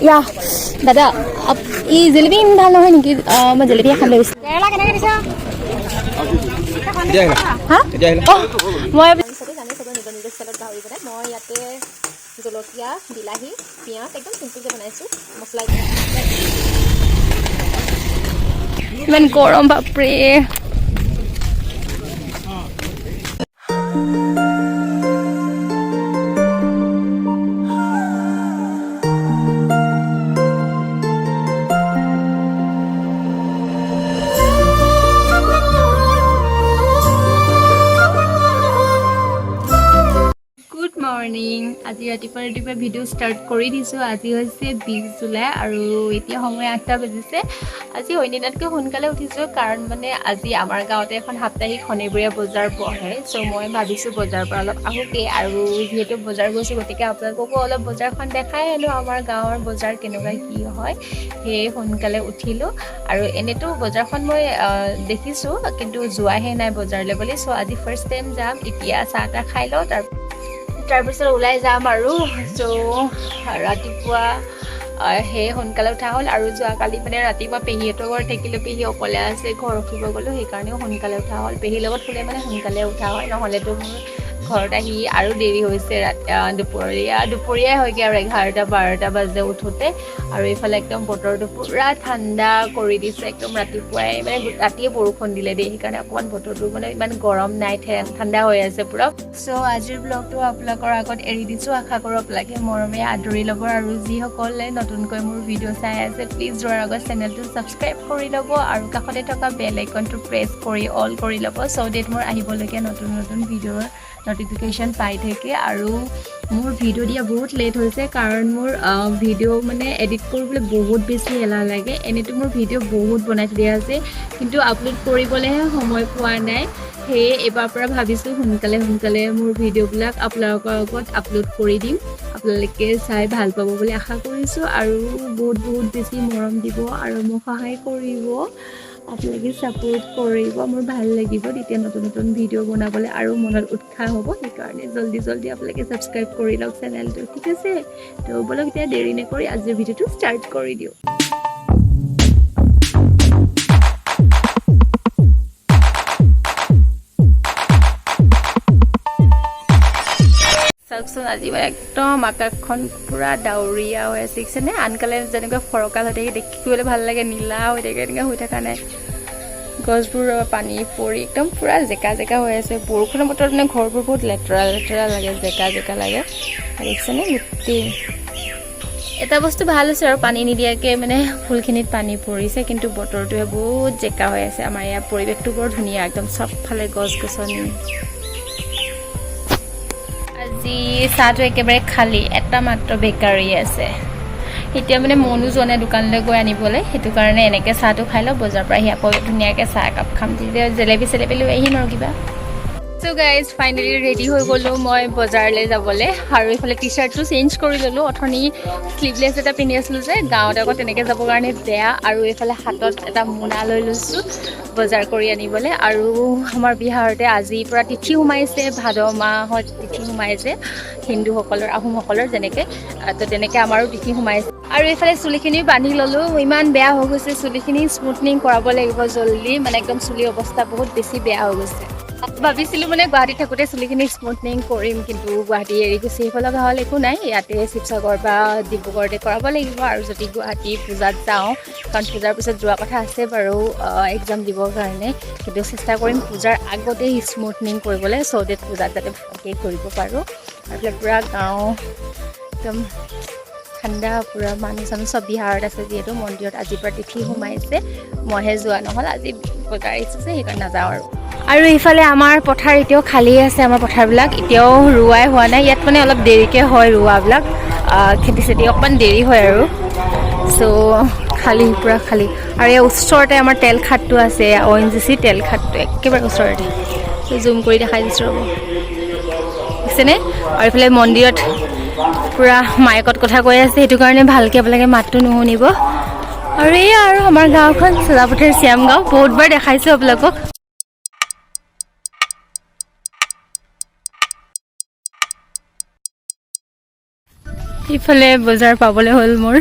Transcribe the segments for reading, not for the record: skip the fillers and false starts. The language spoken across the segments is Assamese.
ইয়া দাদা ই জেলেপি ভাল নহয় নেকি মই জেলেপি খাম বুলি কৈছোঁ হা মই চবেই জানে চবেই নিজৰ নিজৰ ষ্টাইলত গাহৰি বনাই মই ইয়াতে জলকীয়া বিলাহী পিঁয়াজ একদম চিম্পুলকৈ বনাইছোঁ মছলা ইমান গৰম বাপৰে মৰ্নিং আজি ৰাতিপুৱা ভিডিঅ' ষ্টাৰ্ট কৰি দিছোঁ আজি হৈছে 20 জুলাই আৰু এতিয়া সময় 8টা বাজিছে আজি অন্যদিনাতকৈ সোনকালে উঠিছোঁ কাৰণ মানে আজি আমাৰ গাঁৱতে এখন সাপ্তাহিক শনিবৰীয়া বজাৰ বহে চ' মই ভাবিছোঁ বজাৰৰ পৰা অলপ আহোঁগৈ আৰু যিহেতু বজাৰ গৈছোঁ গতিকে আপোনালোককো অলপ বজাৰখন দেখাই আহিলোঁ আমাৰ গাঁৱৰ বজাৰ কেনেকুৱা কি হয় সেয়ে সোনকালে উঠিলোঁ আৰু এনেতো বজাৰখন মই দেখিছোঁ কিন্তু যোৱাহে নাই বজাৰলৈ বুলি চ' আজি ফাৰ্ষ্ট টাইম যাম এতিয়া চাহ তাহ খাই লওঁ তাৰপিছত ওলাই যাম আৰু চ' ৰাতিপুৱা সেই সোনকালে উঠা হ'ল আৰু যোৱাকালি মানে ৰাতিপুৱা পেহীহঁতৰ ঘৰত থাকিলোঁ পেহী অকলে আছে ঘৰ ৰখিব গ'লোঁ সেইকাৰণেও সোনকালে উঠা হ'ল পেহীৰ লগত শুলে মানে সোনকালে উঠা হয় নহ'লেতো মোৰ ঘৰত আহি আৰু দেৰি হৈছে দুপৰীয়াই হয়গৈ আৰু 11টা 12টা বাজে উঠোঁতে আৰু এইফালে একদম বতৰটো পূৰা ঠাণ্ডা কৰি দিছে একদম ৰাতিপুৱাই মানে ৰাতিয়ে বৰষুণ দিলে দেই সেইকাৰণে অকণমান বতৰটো মানে ইমান গৰম নাই ঠাণ্ডা হৈ আছে পূৰা চ' আজিৰ ব্লগটো আপোনালোকৰ আগত এৰি দিছোঁ আশা কৰোঁ আপোনালোকে মৰমে আদৰি ল'ব আৰু যিসকলে নতুনকৈ মোৰ ভিডিঅ' চাই আছে প্লিজ যোৱাৰ আগত চেনেলটো ছাবস্ক্ৰাইব কৰি ল'ব আৰু কাষতে থকা বেল আইকনটো প্ৰেছ কৰি অল কৰি ল'ব চ' ডেট মোৰ আহিবলগীয়া নতুন নতুন ভিডিঅ'ৰ নটিফিকেশ্যন পাই থাকে আৰু মোৰ ভিডিঅ' দিয়া বহুত লেট হৈছে কাৰণ মোৰ ভিডিঅ' মানে এডিট কৰিবলৈ বহুত বেছি এলাহ লাগে এনেতো মোৰ ভিডিঅ' বহুত বনাই থৈ দিয়া আছে কিন্তু আপলোড কৰিবলৈহে সময় পোৱা নাই সেয়ে এইবাৰ পৰা ভাবিছোঁ সোনকালে মোৰ ভিডিঅ'বিলাক আপোনালোকৰ আগত আপলোড কৰি দিম আপোনালোকে চাই ভাল পাব বুলি আশা কৰিছোঁ আৰু বহুত বেছি মৰম দিব আৰু মোক সহায় কৰিব আপোনালোকে ছাপোৰ্ট কৰিব মোৰ ভাল লাগিব তেতিয়া নতুন ভিডিঅ' বনাবলৈ আৰু মনত উৎসাহ হ'ব সেইকাৰণে জল্দি আপোনালোকে ছাবস্ক্ৰাইব কৰি লওক চেনেলটো ঠিক আছে তো বলক এতিয়া দেৰি নকৰি আজিৰ ভিডিঅ'টো ষ্টাৰ্ট কৰি দিওঁ চাওকচোন আজি একদম আকাশখন পূৰা ডাৱৰীয়া হৈ আছে দেখিছেনে আনকালে যেনেকৈ ফৰকাল হৈ থাকে দেখিবলৈ ভাল লাগে নীলা হৈ থাকে এনেকৈ হৈ থকা নাই গছবোৰ পানী পৰি একদম পূৰা জেকা হৈ আছে বৰষুণৰ বতৰত মানে ঘৰবোৰ বহুত লেতেৰা লাগে জেকা লাগে দেখিছেনে গোটেই এটা বস্তু ভাল হৈছে আৰু পানী নিদিয়াকৈ মানে ফুলখিনিত পানী পৰিছে কিন্তু বতৰটোৱে বহুত জেকা হৈ আছে আমাৰ ইয়াৰ পৰিৱেশটো বৰ ধুনীয়া একদম চবফালে গছ-গছনি আজি চাহটো একেবাৰে খালী এটা মাত্ৰ বেকাৰী আছে এতিয়া মানে মনো যোৱা নাই দোকানলৈ গৈ আনিবলৈ সেইটো কাৰণে এনেকৈ চাহটো খাই লওঁ বজাৰৰ পৰা আহি আকৌ ধুনীয়াকৈ চাহ একাপ খাম তেতিয়া জেলেপি লৈ আহিম আৰু কিবা চ' গাইজ ফাইনেলি ৰেডি হৈ গ'লোঁ মই বজাৰলৈ যাবলৈ আৰু এইফালে টি চাৰ্টটো চেঞ্জ কৰি ল'লোঁ অথনি শ্লিভলেছ এটা পিন্ধি আছিলোঁ যে গাঁৱত আকৌ তেনেকৈ যাবৰ কাৰণে বেয়া আৰু এইফালে হাতত এটা মোনা লৈ লৈছোঁ বজাৰ কৰি আনিবলৈ আৰু আমাৰ বিহাৰতে আজিৰ পৰা তিথি সোমাইছে ভাদ মাহত তিথি সোমাইছে হিন্দুসকলৰ আহোমসকলৰ যেনেকৈ তো তেনেকৈ আমাৰো তিথি সোমাইছে আৰু এইফালে চুলিখিনিও বান্ধি ল'লোঁ ইমান বেয়া হৈ গৈছে চুলিখিনি স্মুথনিং কৰাব লাগিব জল্দি মানে একদম চুলিৰ অৱস্থা বহুত বেছি বেয়া হৈ গৈছে ভাবিছিলোঁ মানে গুৱাহাটীত থাকোঁতে চুলিখিনি স্মুথনিং কৰিম কিন্তু গুৱাহাটী এৰি গুচি আহিব লগা হ'ল একো নাই ইয়াতে শিৱসাগৰ বা ডিব্ৰুগড়তে কৰাব লাগিব আৰু যদি গুৱাহাটী পূজাত যাওঁ কাৰণ পূজাৰ পিছত যোৱা কথা আছে বাৰু এক্সাম দিবৰ কাৰণে কিন্তু চেষ্টা কৰিম পূজাৰ আগতেই স্মুথনিং কৰিবলৈ চ' ডেট পূজাত যাতে ভালকৈ কৰিব পাৰোঁ আৰু পূৰা গাঁও একদম ঠাণ্ডা পূৰা মানুহ চানুহ চব বিহাৰত আছে যিহেতু মন্দিৰত আজিৰ পৰা তিথি সোমাইছে মইহে যোৱা নহ'ল আজি বজাৰ আহিছোঁ যে সেইকাৰণে নাযাওঁ আৰু ইফালে আমাৰ পথাৰ এতিয়াও খালী আছে আমাৰ পথাৰবিলাক এতিয়াও ৰোৱাই হোৱা নাই ইয়াত মানে অলপ দেৰিকৈ হয় ৰোৱাবিলাক খেতি চেতি অকণমান দেৰি হয় আৰু চ' খালী পূৰা খালী আৰু এই ওচৰতে আমাৰ তেল খাটটো আছে ONGC তেল খাটটো একেবাৰে ওচৰতে জুম কৰি দেখাই দিছোঁ ৰ'ব দেখিছেনে আৰু এইফালে মন্দিৰত পূৰা মাইকত কথা কৈ আছে সেইটো কাৰণে ভালকৈ আপোনালোকে মাতটো নুশুনিব আৰু এয়া আৰু আমাৰ গাঁওখন চোলাপথাৰ শ্যাম গাঁও বহুতবাৰ দেখাইছোঁ আপোনালোকক ইফালে বজাৰ পাবলৈ হ'ল মোৰ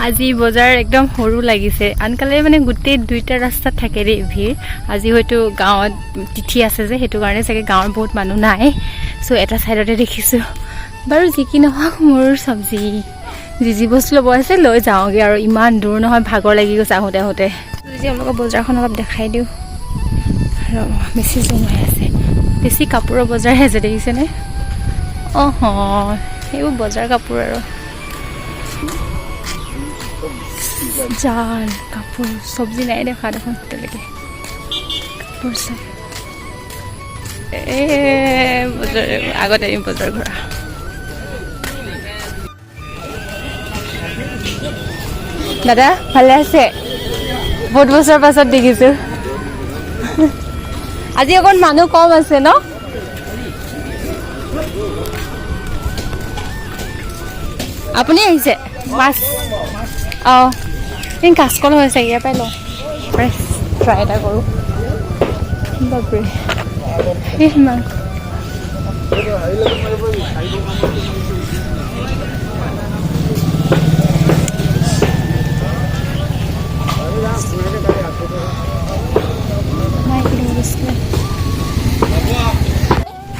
আজি বজাৰ একদম সৰু লাগিছে আনকালে মানে গোটেই দুইটা ৰাস্তাত থাকে ৰে ভিৰ আজি হয়তো গাঁৱত তিথি আছে যে সেইটো কাৰণে চাগে গাঁৱৰ বহুত মানুহ নাই সো এটা সাইডতে দেখিছো বাৰু যি কি নহওক মোৰ সবজি যি বস্তু ল'ব আছে লৈ যাওঁগে আৰু ইমান দূৰ নহয় ভাগৰ লাগি গৈছে আহোঁতে আহোঁতে যদি অলপ বজাৰখন অলপ দেখাই দিওঁ বেছি জুম হৈ আছে বেছি কাপোৰৰ বজাৰ আছে দেখিছেনে অহ এইবোৰ বজাৰ কাপোৰ আৰু জাল কাপোৰ চব্জি নাই দেখা দেখোন তেনেকৈ কাপোৰ চব বজাৰ আগতে আমি বজাৰ কৰা দাদা ভালে আছে বহুত বছৰ পাছত দেখিছোঁ আজি অকণ মানুহ কম আছে ন আপুনি আহিছে মাছ অঁ এই কাচকল হৈছে ইয়াৰ পৰাই লওঁ ট্ৰাই এটা কৰোঁ বাপৰে ইমান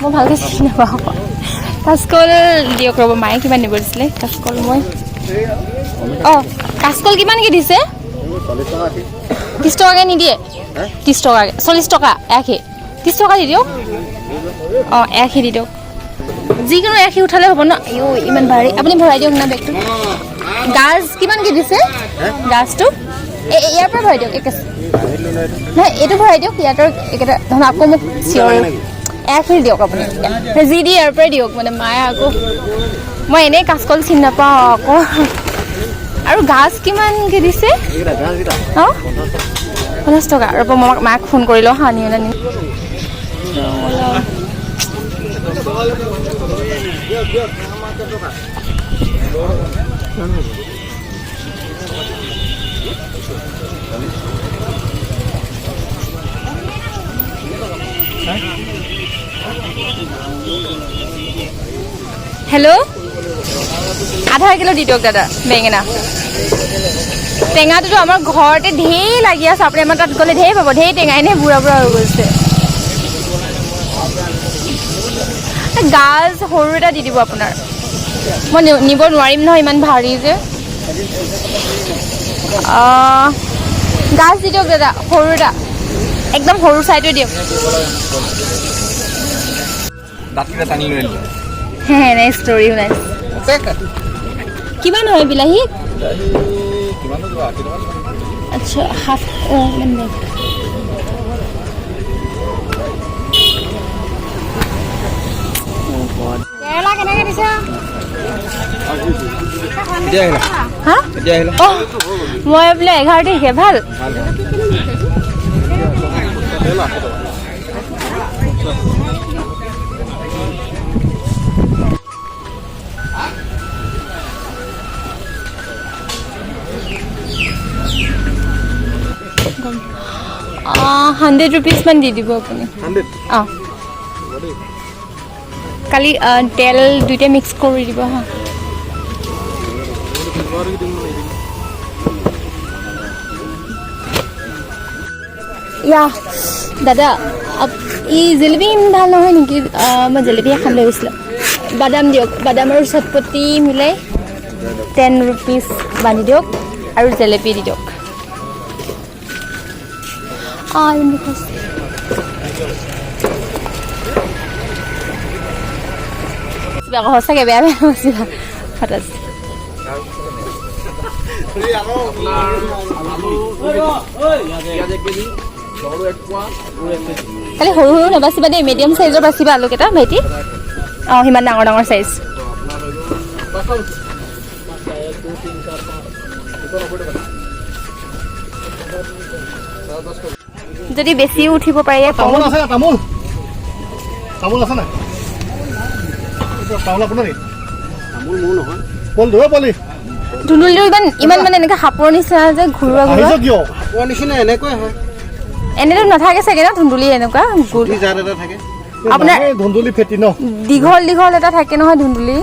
মই ভালকৈ চিনি নাপাওঁ কাচকল দিয়ক ৰ'ব মায়ে কিমান নিব দিছিলে কাচকল মই অঁ কাচকল কিমানকৈ দিছে 30 টকাকৈ নিদিয়ে 30 টকাকৈ 40 টকা 30 টকা দি দিয়ক অঁ 80 দি দিয়ক যিকোনো 80 উঠালে হ'ব ন ইমান ভাৰী আপুনি ভৰাই দিয়ক না বেগটো গাজ কিমানকৈ দিছে গাজটো ইয়াৰ পৰা ভৰাই দিয়ক একে নহয় এইটো ভৰাই দিয়ক ইয়াতৰ একেটা ধৰক আকৌ মোক চিঞৰ 80 দিয়ক আপুনি যি দি ইয়াৰ পৰাই দিয়ক মানে মায়ে আকৌ মই এনেই কাচকল চিনি নাপাওঁ আকৌ আৰু গাজ কিমানকৈ দিছে অঁ 50 টকা ৰ'ব মই মাক ফোন কৰি লওঁ হা নিয়ে নি হেল্ল' আধা কিলো দি দিয়ক দাদা বেঙেনা টেঙাটোতো আমাৰ ঘৰতে ঢেৰ লাগি আছে আপুনি আমাৰ তাত গ'লে ঢেৰ পাব ঢেৰ টেঙা এনেই বুঢ়া বুঢ়া হৈ গৈছে গাজ সৰু এটা দি দিব আপোনাৰ মই নিব নোৱাৰিম নহয় ইমান ভাৰী যে গাজ দি দিয়ক দাদা সৰু এটা একদম সৰু চাইটো দিয়ক নাই ষ্টৰি শুনাইছে কিমান হয় বিলাহী আচ্ছা হাফ কেৰেলা কেনেকৈ দিছে হা মই বোলে 11 তাৰিখে ভাল $100 মান দি দিব আপুনি অঁ কালি তেল দুইটা মিক্স কৰি দিব হা ইয়া দাদা ই জেলেপি ভাল নহয় নেকি মই জেলেপি এখন লৈ গৈছিলোঁ বাদাম দিয়ক বাদাম আৰু চটপটি মিলাই 10 rupees বান্ধি দিয়ক আৰু জেলেপি দি দিয়ক সঁচাকৈ বেয়া বেয়া হৈছে হঠাৎ খালি সৰু সৰু নাবাচিবা দেই মিডিয়াম চাইজৰ বাচিবা আলুকেইটা ভাইটি অঁ সিমান ডাঙৰ ডাঙৰ চাইজ যদি বেছিও উঠিব পাৰে তামোল আছে তামোল তামোল আছে না তামোল আপোনাৰ তামোল মোৰ নহয় বল ধৰ পলি ধুন্দুলিটো ইমান মানে এনেকৈ সাপৰ নিচিনা যে ঘূৰোৱা ঘূৰোৱা কিয় সাপৰ নিচিনা এনেকৈ হয় এনেতো নাথাকে চাগে ন ধুন্দুলি এনেকুৱা জাত এটা থাকে আপোনাৰ ধুন্দুলি ফেটি ন দীঘল দীঘল এটা থাকে নহয় ধুন্দুলি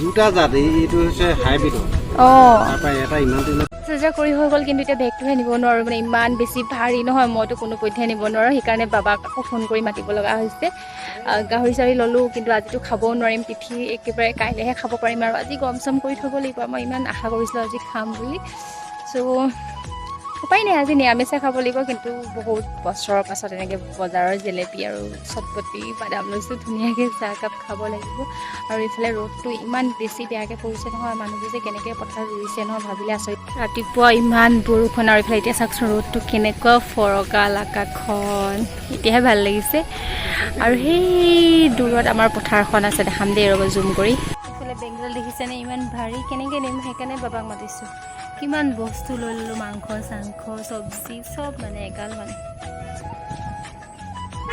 দুটা জাত এইটো হৈছে হাইব্ৰিড অঁ তাৰপৰা এটা ইমান দিনত চাৰ্জাৰ কৰি হৈ গ'ল, কিন্তু এতিয়া বেগটোহে নিব নোৱাৰোঁ, মানে ইমান বেছি ভাৰী নহয়, মইতো কোনো পধ্যে নিব নোৱাৰোঁ। সেইকাৰণে বাবাক আকৌ ফোন কৰি মাতিব লগা হৈছে। গাহৰি চাহৰি ল'লোঁ, কিন্তু আজিতো খাবও নোৱাৰিম, পিঠি একেবাৰে কাইলৈহে খাব পাৰিম। আৰু আজি গৰম চৰম কৰি থ'ব লাগিব, মই ইমান আশা কৰিছিলোঁ আজি খাম বুলি। চ' উপায় নাই, আজি নিৰামিষে খাব লাগিব। কিন্তু বহুত বছৰৰ পাছত এনেকৈ বজাৰৰ জেলেপি আৰু চটপটি বাদাম লৈছোঁ, ধুনীয়াকৈ চাহ একাপ খাব লাগিব। আৰু এইফালে ৰ'দটো ইমান বেছি বেয়াকৈ পৰিছে নহয়, মানুহবোৰ যে কেনেকৈ পথাৰত ৰুইছে নহয় ভাবিলে আচৰিত। ৰাতিপুৱা ইমান বৰষুণ, আৰু এইফালে এতিয়া চাওকচোন ৰ'দটো কেনেকুৱা ফৰকাল আকাশখন, এতিয়াহে ভাল লাগিছে। আৰু সেই দূৰত আমাৰ পথাৰখন আছে, দেখাম দেই ৰ'ব জুম কৰি। এইফালে বেগডাল দেখিছেনে ইমান ভাৰী, কেনেকৈ নিম, সেইকাৰণে বাবাক মাতিছোঁ। কিমান বস্তু লৈ ল'লোঁ, মাংস চাংস চব্জি চব মানে এগাল মানে।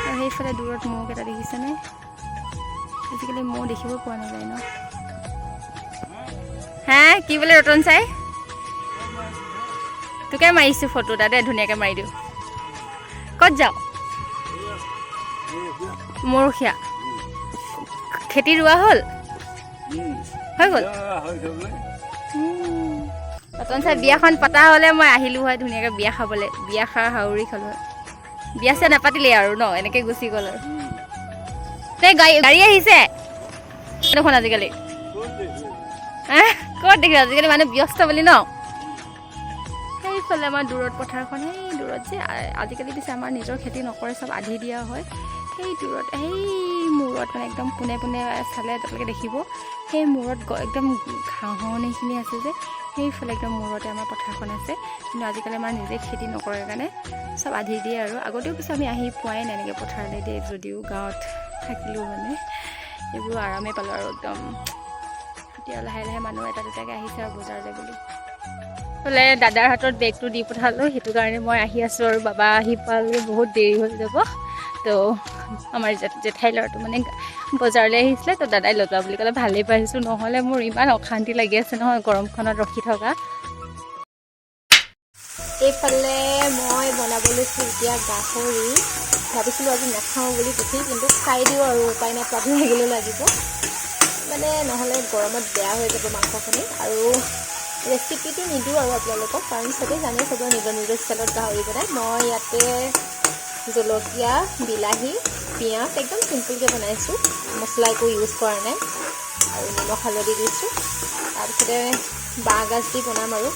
আৰু সেইফালে দূৰত মৌ এটা দেখিছেনে, আজিকালি মৌ দেখিব পোৱা নাযায় ন। হা কি বোলে ৰতন চাই, তোকে মাৰিছোঁ ফটো এটা দে, ধুনীয়াকৈ মাৰি দিওঁ। ক'ত যাওঁ? মৰখীয়া খেতি ৰোৱা হ'ল, হৈ গ'ল। ৰতন চাই বিয়াখন পতা হ'লে মই আহিলোঁ হয় ধুনীয়াকৈ বিয়া খাবলৈ, বিয়া খা হাউৰি খালোঁ হয়। বিয়া চিয়া নাপাতিলে আৰু ন, এনেকৈ গুচি গ'ল আৰু। এই গাড়ী আহিছে দেখোন আজিকালি, ক'ত দেখিছোঁ আজিকালি মানুহ ব্যস্ত বুলি ন। সেইফালে আমাৰ দূৰত পথাৰখন, সেই দূৰত যে আজিকালি পিছে আমাৰ নিজৰ খেতি নকৰে, চব আধি দিয়া হয়। সেই দূৰত সেই মূৰত মানে একদম পোনে পোনে চালে আপোনালোকে দেখিব, সেই মূৰত একদম ঘাঁহনিখিনি আছে যে, সেইফালে একদম মূৰতে আমাৰ পথাৰখন আছে। কিন্তু আজিকালি আমাৰ নিজে খেতি নকৰে কাৰণে চব আধি দিয়ে আৰু। আগতেও পিছে আমি আহি পোৱাই নাই এনেকৈ পথাৰলৈ দেই, যদিও গাঁৱত থাকিলেও মানে এইবোৰ আৰামেই পালোঁ আৰু একদম। এতিয়া লাহে লাহে মানুহ এটা দুটাকৈ আহিছে আৰু বজাৰলৈ বুলি। বোলে দাদাৰ হাতত বেগটো দি পঠালোঁ, সেইটো কাৰণে মই আহি আছোঁ। আৰু বাবা আহি পালে বহুত দেৰি হৈ যাব। তো আমাৰ জেঠাই ল'ৰাটো মানে বজাৰলৈ আহিছিলে, তো দাদাই লৈ যোৱা বুলি ক'লে, ভালেই পাইছোঁ। নহ'লে মোৰ ইমান অশান্তি লাগি আছে নহয় গৰমখনত ৰখি থকা। এইফালে মই বনাব লৈছোঁ এতিয়া গাহৰি। ভাবিছিলোঁ আজি নাখাওঁ বুলি পুঠি, কিন্তু খাই দিওঁ আৰু উপায় নাই, পাবি লাগিলেও লাগিব। মানে নহ'লে গৰমত বেয়া হৈ যাব মাংসখিনি। আৰু ৰেচিপিটো নিদিওঁ আৰু আপোনালোকক, কাৰণ চবেই জানে, চবৰে নিজৰ নিজৰ ষ্টাইলত গাহৰি বনায়। মই ইয়াতে জলকীয়া, বিলাহী, পিঁয়াজ একদম চিম্পুলকৈ বনাইছোঁ, মছলা একো ইউজ কৰা নাই। আৰু নিমখ হালধি দিছোঁ। তাৰপিছতে বাঁহগাজ দি বনাম আৰু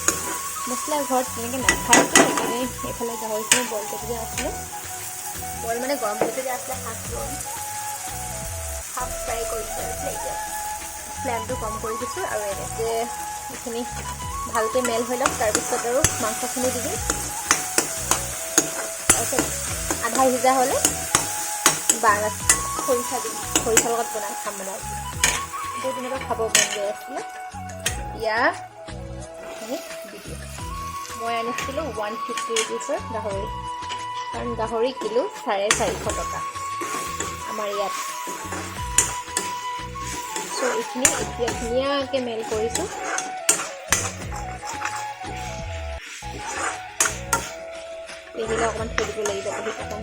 মছলা ঘৰত তেনেকৈ নাখায়, সেইকাৰণে এইফালে গাহৰিখিনি বইল কৰি দিয়া আছিলে, বইল মানে গৰম কৰি দিয়া আছিলে, হাফ ফ্ৰাই কৰি দিয়া আছিলে। এতিয়া ফ্লেমটো কম কৰি দিছোঁ আৰু এনেকৈ এইখিনি ভালকৈ মেল হৈ লওক। তাৰপিছত আৰু মাংসখিনি দি দিম। তাৰপিছত আধা সিজা হ'লে বাঁহগাজ খৰিচা দিম, খৰিচাৰ লগত বনাই খাম মানে। বহুত দিনৰ পৰা খাব মন গৈ আছিলে, এতিয়া দি দিম। মই আনিছিলোঁ 150 ৰুপিছৰ গাহৰি, কাৰণ গাহৰি কিলো 450 টকা আমাৰ ইয়াত। চ' এইখিনি এতিয়া ধুনীয়াকৈ মেল কৰিছোঁ। পেহিলে অকণমান থৈ দিব লাগিব, পেহি অকণ